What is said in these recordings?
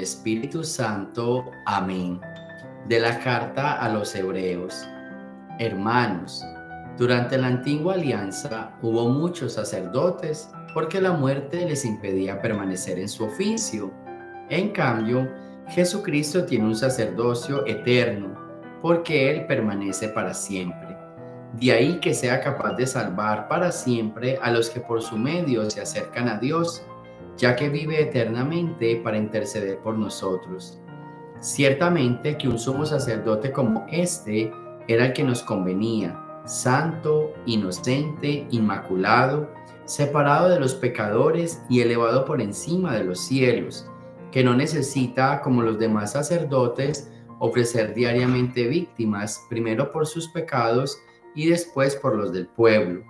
Espíritu Santo. Amén. De la carta a los Hebreos. Hermanos, durante la antigua alianza hubo muchos sacerdotes porque la muerte les impedía permanecer en su oficio. En cambio, Jesucristo tiene un sacerdocio eterno porque Él permanece para siempre. De ahí que sea capaz de salvar para siempre a los que por su medio se acercan a Dios, ya que vive eternamente para interceder por nosotros. Ciertamente que un sumo sacerdote como este era el que nos convenía, santo, inocente, inmaculado, separado de los pecadores y elevado por encima de los cielos, que no necesita, como los demás sacerdotes, ofrecer diariamente víctimas, primero por sus pecados y después por los del pueblo,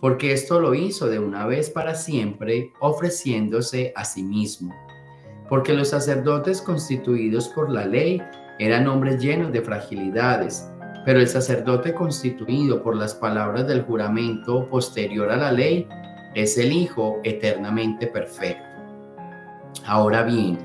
porque esto lo hizo de una vez para siempre, ofreciéndose a sí mismo. Porque los sacerdotes constituidos por la ley eran hombres llenos de fragilidades, pero el sacerdote constituido por las palabras del juramento posterior a la ley es el Hijo eternamente perfecto. Ahora bien,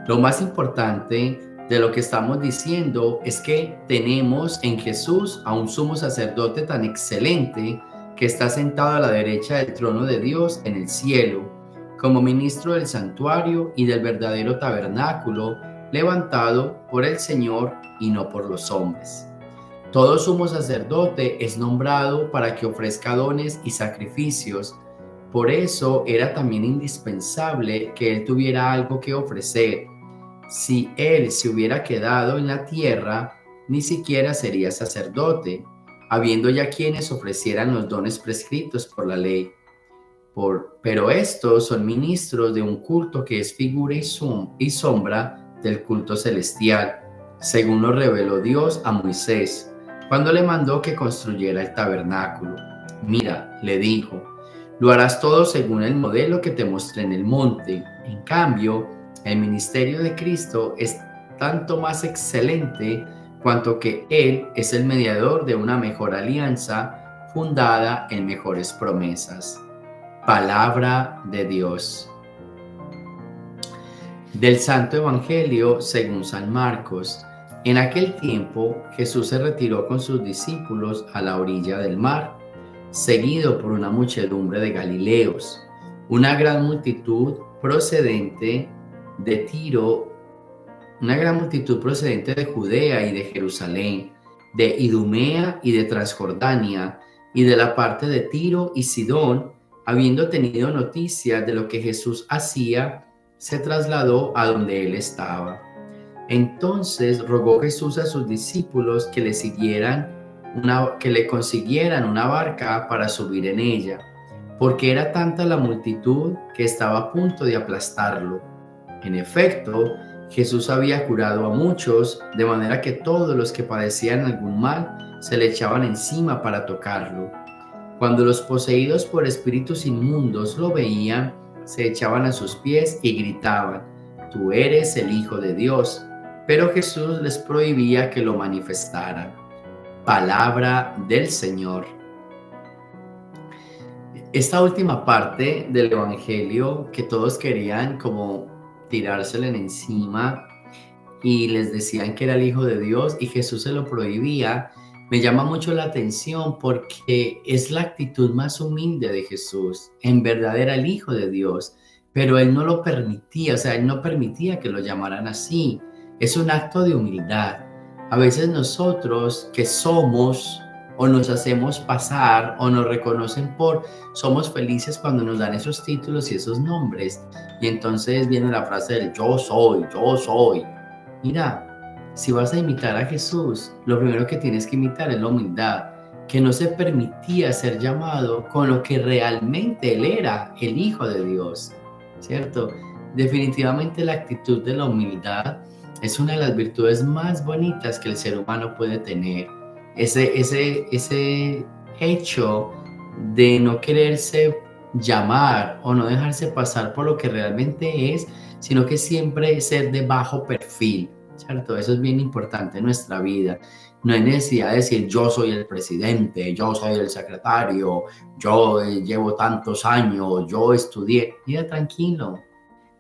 lo más importante de lo que estamos diciendo es que tenemos en Jesús a un sumo sacerdote tan excelente que está sentado a la derecha del trono de Dios en el cielo, como ministro del santuario y del verdadero tabernáculo, levantado por el Señor y no por los hombres. Todo sumo sacerdote es nombrado para que ofrezca dones y sacrificios. Por eso era también indispensable que él tuviera algo que ofrecer. Si él se hubiera quedado en la tierra, ni siquiera sería sacerdote, habiendo ya quienes ofrecieran los dones prescritos por la ley. Pero estos son ministros de un culto que es figura y sombra del culto celestial, según lo reveló Dios a Moisés, cuando le mandó que construyera el tabernáculo. Mira, le dijo, lo harás todo según el modelo que te mostré en el monte. En cambio, el ministerio de Cristo es tanto más excelente cuanto que Él es el mediador de una mejor alianza fundada en mejores promesas. Palabra de Dios. Del Santo Evangelio según San Marcos. En aquel tiempo Jesús se retiró con sus discípulos a la orilla del mar, seguido por una muchedumbre de Galileos, una gran multitud procedente de Judea y de Jerusalén, de Idumea y de Transjordania, y de la parte de Tiro y Sidón. Habiendo tenido noticia de lo que Jesús hacía, se trasladó a donde él estaba. Entonces rogó Jesús a sus discípulos que le consiguieran una barca para subir en ella, porque era tanta la multitud que estaba a punto de aplastarlo. En efecto, Jesús había curado a muchos, de manera que todos los que padecían algún mal se le echaban encima para tocarlo. Cuando los poseídos por espíritus inmundos lo veían, se echaban a sus pies y gritaban, «Tú eres el Hijo de Dios». Pero Jesús les prohibía que lo manifestaran. Palabra del Señor. Esta última parte del Evangelio que todos querían como tirársela encima y les decían que era el Hijo de Dios y Jesús se lo prohibía, me llama mucho la atención porque es la actitud más humilde de Jesús. En verdad era el Hijo de Dios, pero Él no lo permitía, Él no permitía que lo llamaran así. Es un acto de humildad. A veces nosotros que somos o nos hacemos pasar o nos reconocen somos felices cuando nos dan esos títulos y esos nombres. Y entonces viene la frase del yo soy, yo soy. Mira, si vas a imitar a Jesús, lo primero que tienes que imitar es la humildad, que no se permitía ser llamado con lo que realmente Él era, el Hijo de Dios, ¿cierto? Definitivamente la actitud de la humildad es una de las virtudes más bonitas que el ser humano puede tener. Ese hecho de no quererse llamar o no dejarse pasar por lo que realmente es, sino que siempre ser de bajo perfil, ¿cierto? Eso es bien importante en nuestra vida. No hay necesidad de decir yo soy el presidente, yo soy el secretario, yo llevo tantos años, yo estudié. Mira, tranquilo.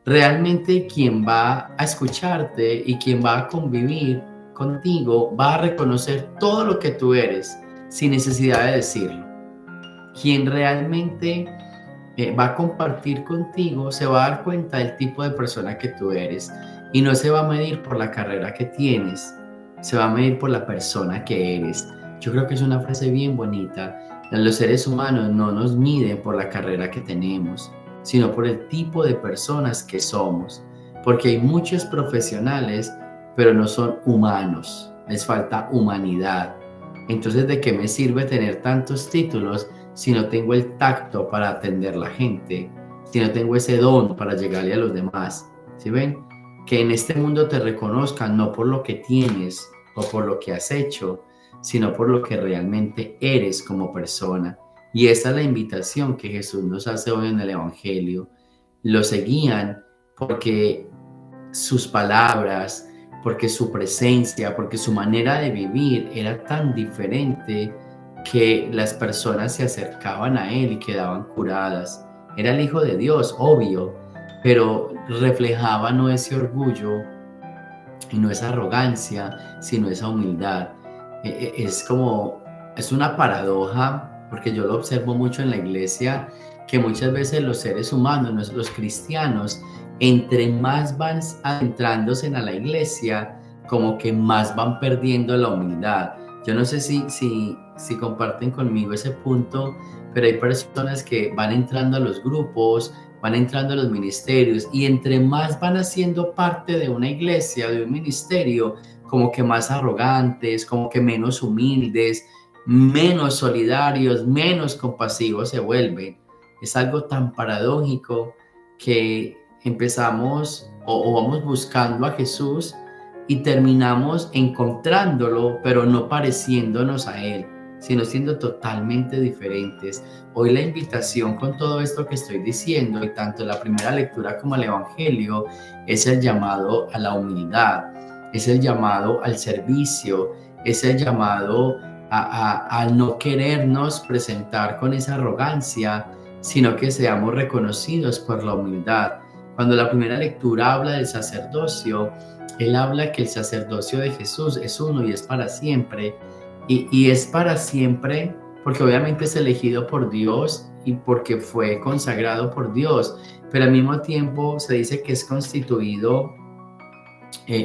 Realmente quien va a escucharte y quien va a convivir contigo va a reconocer todo lo que tú eres sin necesidad de decirlo. Quien realmente va a compartir contigo se va a dar cuenta del tipo de persona que tú eres y no se va a medir por la carrera que tienes, se va a medir por la persona que eres. Yo creo que es una frase bien bonita. Los seres humanos no nos miden por la carrera que tenemos, sino por el tipo de personas que somos, porque hay muchos profesionales, pero no son humanos, les falta humanidad. Entonces, ¿de qué me sirve tener tantos títulos si no tengo el tacto para atender a la gente, si no tengo ese don para llegarle a los demás? ¿Sí ven? Que en este mundo te reconozcan no por lo que tienes o por lo que has hecho, sino por lo que realmente eres como persona. Y esa es la invitación que Jesús nos hace hoy en el Evangelio. Lo seguían porque sus palabras, porque su presencia, porque su manera de vivir era tan diferente que las personas se acercaban a él y quedaban curadas. Era el Hijo de Dios, obvio, pero reflejaba no ese orgullo y no esa arrogancia, sino esa humildad. Es como, es una paradoja, porque yo lo observo mucho en la iglesia, que muchas veces los seres humanos, los cristianos, entre más van adentrándose en la iglesia, como que más van perdiendo la humildad. Yo no sé si comparten conmigo ese punto, pero hay personas que van entrando a los grupos, van entrando a los ministerios y entre más van haciendo parte de una iglesia, de un ministerio, como que más arrogantes, como que menos humildes, menos solidarios, menos compasivos se vuelven. Es algo tan paradójico que empezamos o vamos buscando a Jesús y terminamos encontrándolo, pero no pareciéndonos a Él, sino siendo totalmente diferentes. Hoy la invitación con todo esto que estoy diciendo, y tanto la primera lectura como el Evangelio, es el llamado a la humildad, es el llamado al servicio, es el llamado a no querernos presentar con esa arrogancia, sino que seamos reconocidos por la humildad. Cuando la primera lectura habla del sacerdocio, él habla que el sacerdocio de Jesús es uno y es para siempre. Y es para siempre porque obviamente es elegido por Dios y porque fue consagrado por Dios, pero al mismo tiempo se dice que es constituido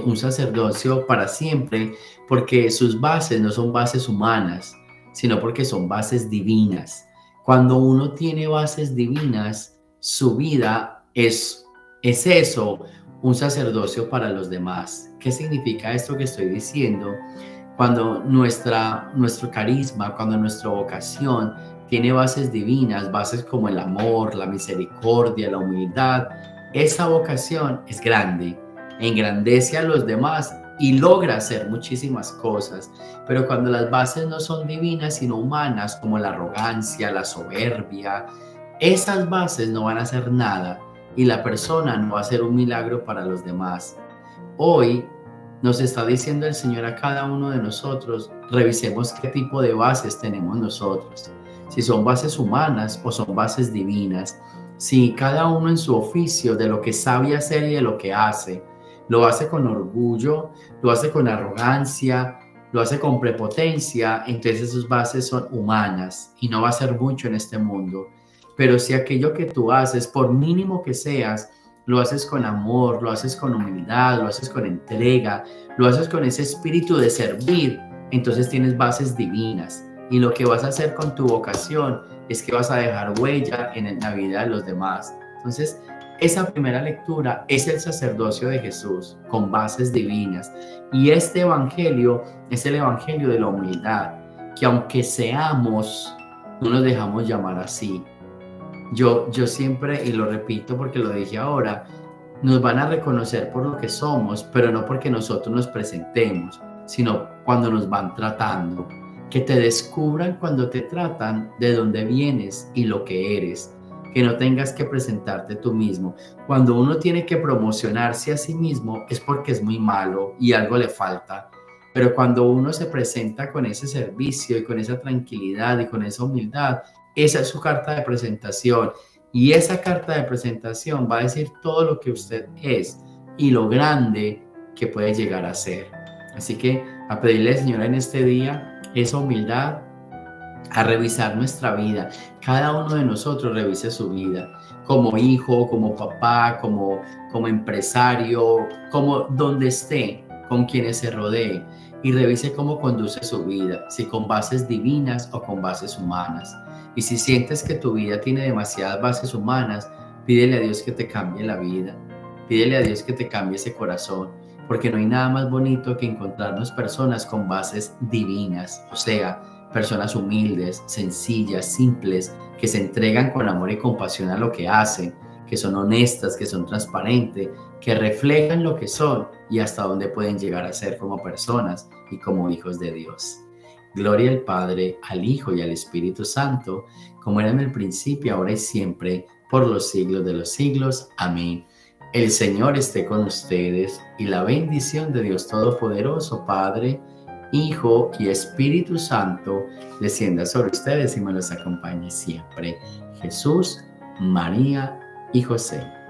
un sacerdocio para siempre porque sus bases no son bases humanas, sino porque son bases divinas. Cuando uno tiene bases divinas, su vida es eso, un sacerdocio para los demás. ¿Qué significa esto que estoy diciendo? Cuando nuestro carisma, cuando nuestra vocación tiene bases divinas, bases como el amor, la misericordia, la humildad, esa vocación es grande, engrandece a los demás y logra hacer muchísimas cosas. Pero cuando las bases no son divinas, sino humanas, como la arrogancia, la soberbia, esas bases no van a hacer nada y la persona no va a hacer un milagro para los demás. Hoy nos está diciendo el Señor a cada uno de nosotros, revisemos qué tipo de bases tenemos nosotros, si son bases humanas o son bases divinas, si cada uno en su oficio de lo que sabe hacer y de lo que hace, lo hace con orgullo, lo hace con arrogancia, lo hace con prepotencia, entonces sus bases son humanas y no va a ser mucho en este mundo. Pero si aquello que tú haces, por mínimo que seas, lo haces con amor, lo haces con humildad, lo haces con entrega, lo haces con ese espíritu de servir, entonces tienes bases divinas. Y lo que vas a hacer con tu vocación es que vas a dejar huella en la vida de los demás. Entonces, esa primera lectura es el sacerdocio de Jesús con bases divinas. Y este evangelio es el evangelio de la humildad, que aunque seamos, no nos dejamos llamar así. Yo siempre, y lo repito porque lo dije ahora, nos van a reconocer por lo que somos, pero no porque nosotros nos presentemos, sino cuando nos van tratando. Que te descubran cuando te tratan de dónde vienes y lo que eres. Que no tengas que presentarte tú mismo. Cuando uno tiene que promocionarse a sí mismo es porque es muy malo y algo le falta. Pero cuando uno se presenta con ese servicio y con esa tranquilidad y con esa humildad, esa es su carta de presentación. Y esa carta de presentación va a decir todo lo que usted es y lo grande que puede llegar a ser. Así que a pedirle al Señor en este día esa humildad, a revisar nuestra vida. Cada uno de nosotros revise su vida, como hijo, como papá, como empresario, como donde esté, con quienes se rodee, y revise cómo conduce su vida, si con bases divinas o con bases humanas. Y si sientes que tu vida tiene demasiadas bases humanas, pídele a Dios que te cambie la vida, pídele a Dios que te cambie ese corazón, porque no hay nada más bonito que encontrarnos personas con bases divinas, o sea, personas humildes, sencillas, simples, que se entregan con amor y compasión a lo que hacen, que son honestas, que son transparentes, que reflejan lo que son y hasta dónde pueden llegar a ser como personas y como hijos de Dios. Gloria al Padre, al Hijo y al Espíritu Santo, como era en el principio, ahora y siempre, por los siglos de los siglos. Amén. El Señor esté con ustedes y la bendición de Dios Todopoderoso, Padre, Hijo y Espíritu Santo, descienda sobre ustedes y me los acompañe siempre. Jesús, María y José.